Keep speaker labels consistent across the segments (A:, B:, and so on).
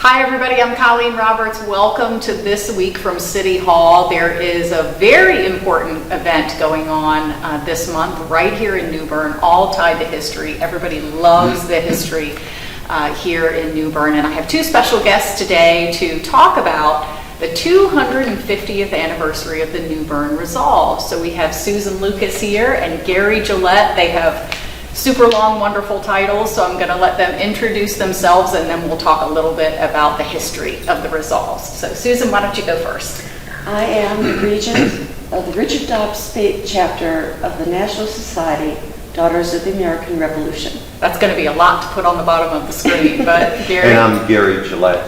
A: Hi everybody, I'm Colleen Roberts. Welcome to This Week from City Hall. There is a very important event going on this month right here in New Bern, all tied to history. Everybody loves the history here in New Bern, and I have two special guests today to talk about the 250th anniversary of the New Bern Resolves. So we have Susan Lucas here and Gary Gillette. They have super long, wonderful titles, so I'm going to let them introduce themselves and then we'll talk a little bit about the history of the Resolves. So Susan, why don't you go first?
B: I am the regent of the Richard Dobbs State chapter of the National Society Daughters of the American Revolution.
A: That's going to be a lot to put on the bottom of the screen, but Gary?
C: And I'm Gary Gillette,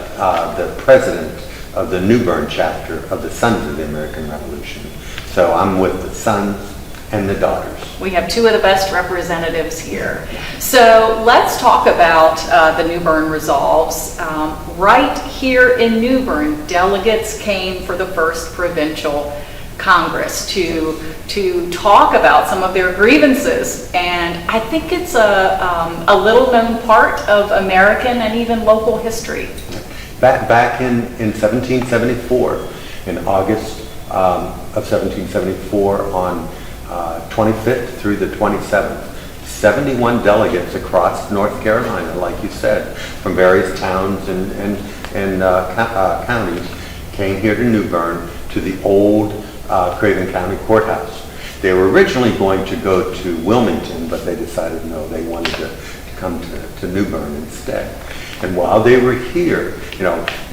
C: the president of the New Bern chapter of the Sons of the American Revolution. So I'm with the sons and the daughters.
A: We have two of the best representatives here. So let's talk about the New Bern Resolves. Right here in New Bern, delegates came for the first Provincial Congress to talk about some of their grievances. And I think it's a little known part of American and even local history.
C: Back in 1774, in August of 1774, on 25th through the 27th, 71 delegates across North Carolina, like you said, from various towns and counties, came here to New Bern to the old Craven County Courthouse. They were originally going to go to Wilmington, but they decided no, they wanted to come to New Bern instead. And while they were here,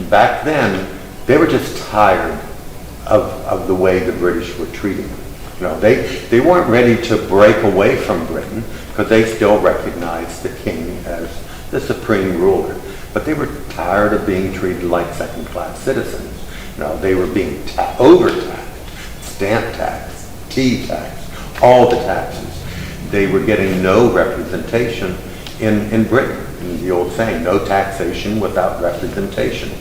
C: back then, they were just tired of the way the British were treating them. They weren't ready to break away from Britain because they still recognized the king as the supreme ruler. But they were tired of being treated like second-class citizens. They were being overtaxed, stamp tax, tea tax, all the taxes. They were getting no representation in Britain. And the old saying, no taxation without representation.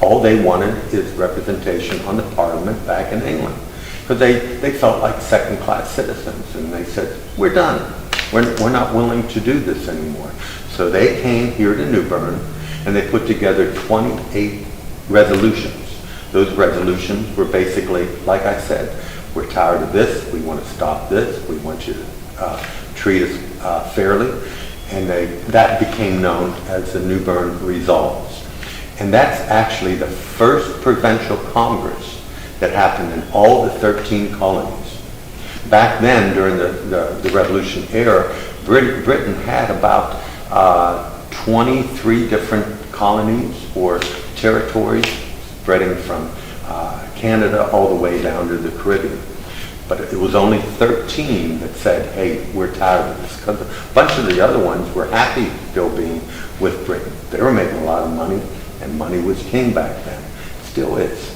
C: All they wanted is representation on the Parliament back in England. Because they felt like second-class citizens, and they said, we're done. We're not willing to do this anymore. So they came here to New Bern, and they put together 28 resolutions. Those resolutions were basically, like I said, we're tired of this, we want to stop this, we want you to treat us fairly, and that became known as the New Bern Resolves. And that's actually the first Provincial Congress that happened in all the 13 colonies. Back then, during the Revolution era, Britain had about 23 different colonies or territories spreading from Canada all the way down to the Caribbean. But it was only 13 that said, hey, we're tired of this. Because a bunch of the other ones were happy still being with Britain. They were making a lot of money, and money was king back then. Still is.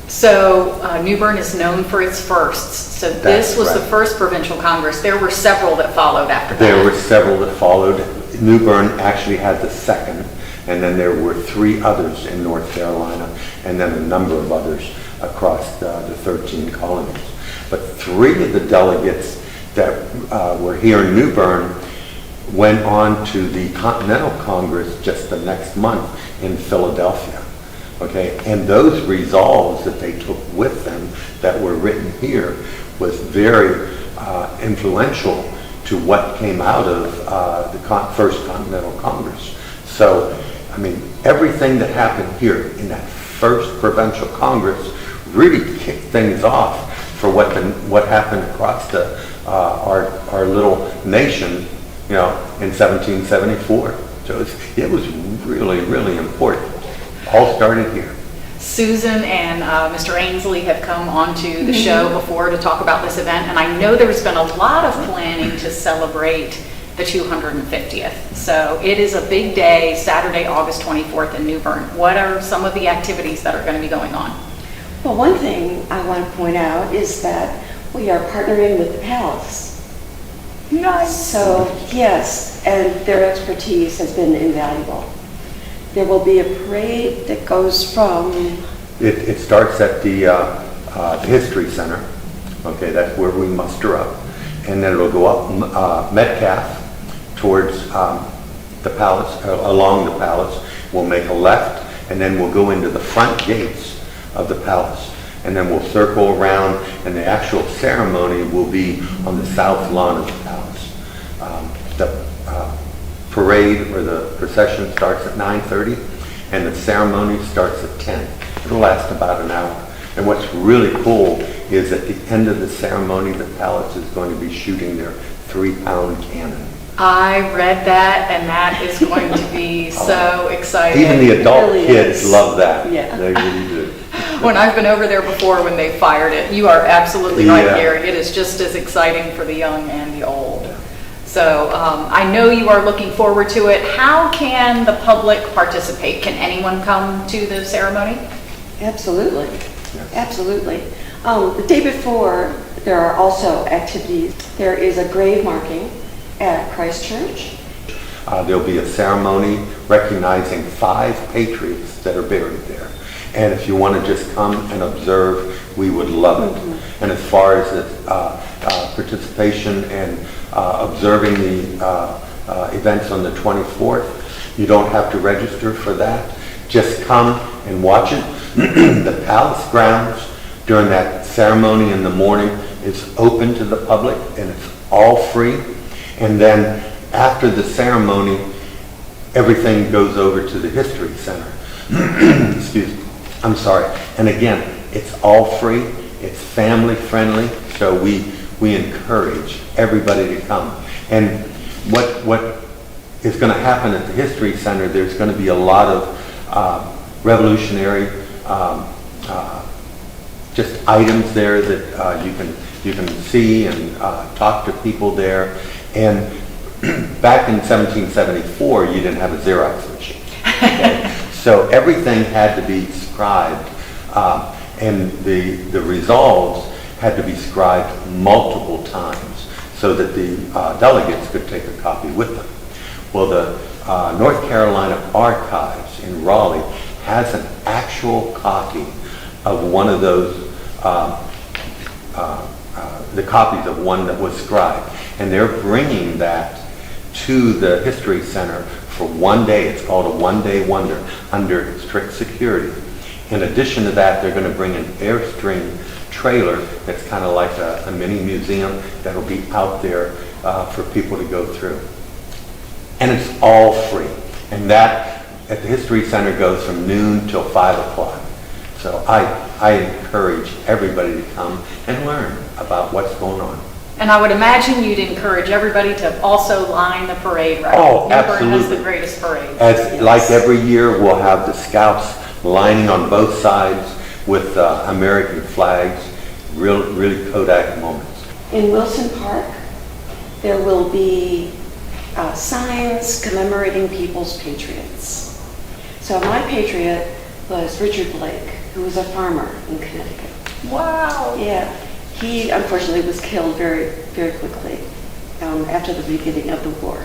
A: So New Bern is known for its firsts. So this was the first Provincial Congress. There were several that followed after that.
C: There were several that followed. New Bern actually had the second, and then there were 3 others in North Carolina, and then a number of others across the 13 colonies. But 3 of the delegates that were here in New Bern went on to the Continental Congress just the next month in Philadelphia. Okay, and those resolves that they took with them that were written here was very influential to what came out of the first Continental Congress. So, everything that happened here in that first Provincial Congress really kicked things off for what happened across our little nation, in 1774. So it was really, really important. All started here.
A: Susan and Mr. Ainsley have come onto the show before to talk about this event, and I know there's been a lot of planning to celebrate the 250th. So it is a big day, Saturday, August 24th in New Bern. What are some of the activities that are going to be going on?
B: Well, one thing I want to point out is that we are partnering with the Palace.
A: Nice.
B: So, yes, and their expertise has been invaluable. There will be a parade that goes from...
C: It starts at the History Center. Okay, that's where we muster up. And then it'll go up Metcalf towards the Palace, along the Palace, We'll make a left, and then we'll go into the front gates of the palace. And then we'll circle around, and the actual ceremony will be on the south lawn of the palace. The parade or the procession starts at 9:30, and the ceremony starts at 10. It'll last about an hour. And what's really cool is at the end of the ceremony, the palace is going to be shooting their 3-pound cannon.
A: I read that, and that is going to be so exciting.
C: Even the adult
B: really
C: kids
B: is.
C: love that.
B: Yeah.
C: They really do.
A: When I've been over there before when they fired it, you are absolutely right,
C: Yeah.
A: Gary. It is just as exciting for the young and the old. So I know you are looking forward to it. How can the public participate? Can anyone come to the ceremony?
B: Absolutely,
C: Yes.
B: absolutely. The day before, there are also activities. There is a grave marking at Christ Church.
C: There'll be a ceremony recognizing 5 patriots that are buried there. And if you want to just come and observe, we would love it. And as far as the participation and observing the events on the 24th, you don't have to register for that. Just come and watch it. The palace grounds during that ceremony in the morning is open to the public, and it's all free. And then after the ceremony, everything goes over to the History Center. Excuse me. I'm sorry. And again, it's all free. It's family friendly. So we encourage everybody to come. And what is going to happen at the History Center, there's going to be a lot of revolutionary just items there that you can see and talk to people there. And back in 1774, you didn't have a Xerox machine. Okay? So everything had to be scribed, and the resolves had to be scribed multiple times so that the delegates could take a copy with them. Well, the North Carolina Archives in Raleigh has an actual copy of one of those, the copies of one that was scribed. And they're bringing that to the History Center for one day. It's called a one-day wonder under strict security. In addition to that, they're going to bring an Airstream trailer that's kind of like a mini museum that'll be out there for people to go through. And it's all free. And that at the History Center goes from noon till 5 o'clock. So I encourage everybody to come and learn about what's going on.
A: And I would imagine you'd encourage everybody to also line the parade route.
C: Oh,
A: New Bern
C: absolutely.
A: has the greatest parade.
C: As like every year, we'll have the scouts lining on both sides with American flags. Really Kodak moments.
B: In Wilson Park, there will be signs commemorating people's patriots. So my patriot was Richard Blake, who was a farmer in Connecticut.
A: Wow.
B: Yeah, he unfortunately was killed very, very quickly after the beginning of the war.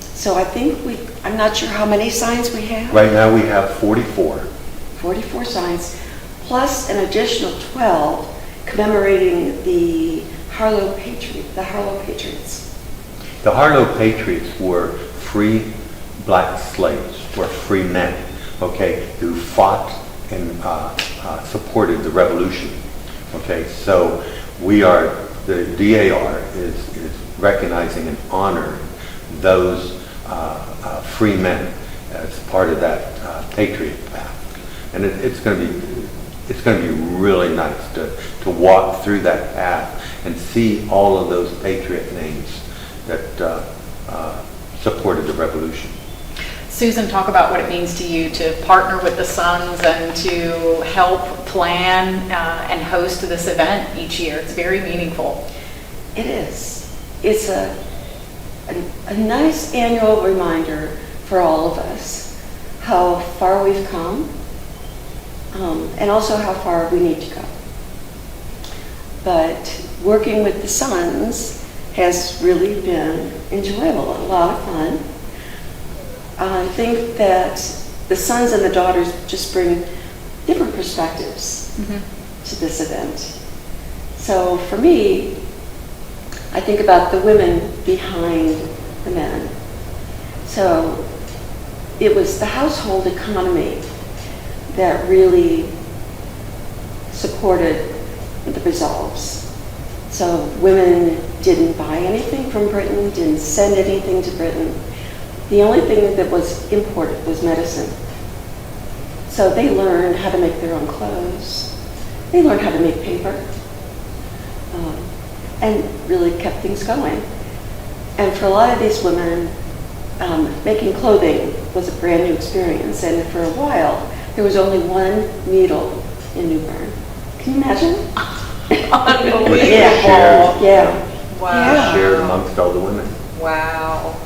B: So I think I'm not sure how many signs we have.
C: Right now we have 44.
B: 44 signs, plus an additional 12 commemorating the Harlow Patriots.
C: The Harlow Patriots were free black slaves, were free men, okay, who fought and supported the revolution. Okay, so the DAR is recognizing and honoring those free men as part of that patriot path. And it's going to be really nice to walk through that path and see all of those patriot names that supported the revolution.
A: Susan, talk about what it means to you to partner with the Sons and to help plan and host this event each year. It's very meaningful.
B: It is. It's a nice annual reminder for all of us how far we've come, and also how far we need to go. But working with the Sons has really been enjoyable, a lot of fun. I think that the sons and the daughters just bring different perspectives to this event. So for me, I think about the women behind the men. So it was the household economy that really supported the Resolves. So women didn't buy anything from Britain, didn't send anything to Britain. The only thing that was imported was medicine. So they learned how to make their own clothes. They learned how to make paper, and really kept things going. And for a lot of these women, making clothing was a brand new experience. And for a while, there was only one needle in New Bern. Can you imagine?
A: Unbelievable.
B: Yeah.
A: Wow.
C: Shared amongst all the women.
A: Wow.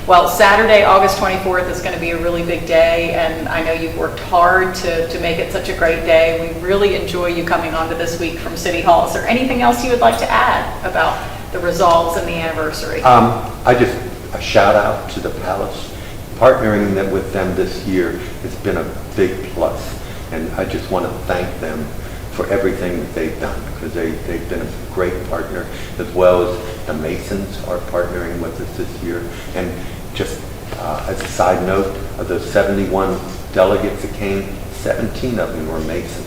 A: Well, Saturday, August 24th is going to be a really big day, and I know you've worked hard to make it such a great day. We really enjoy you coming on to This Week from City Hall. Is there anything else you would like to add about the Resolves and the anniversary?
C: I just, a shout out to the Palace. Partnering with them this year has been a big plus, and I just want to thank them for everything that they've done, because they've been a great partner, as well as the Masons are partnering with us this year. And just as a side note, of those 71 delegates that came, 17 of them were Masons.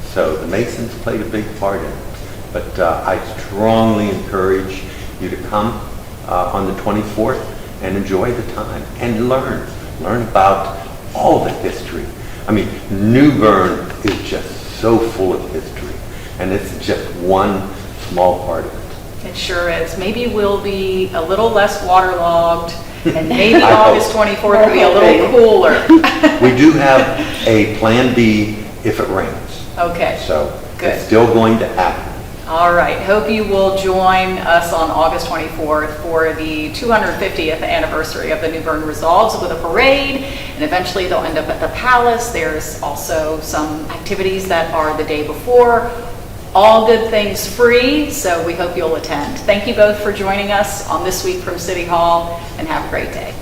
C: So the Masons played a big part in it. But I strongly encourage you to come on the 24th and enjoy the time and learn about all the history. I mean, New Bern is just so full of history, and it's just one small part of it.
A: It sure is. Maybe we'll be a little less waterlogged, and maybe
C: I
A: August
C: hope.
A: 24th will be a little cooler.
C: We do have a plan B if it rains.
A: Okay.
C: So
A: Good.
C: it's still going to happen.
A: All right. Hope you will join us on August 24th for the 250th anniversary of the New Bern Resolves with a parade, and eventually they'll end up at the Palace. There's also some activities that are the day before. All good things free, so we hope you'll attend. Thank you both for joining us on This Week from City Hall, and have a great day.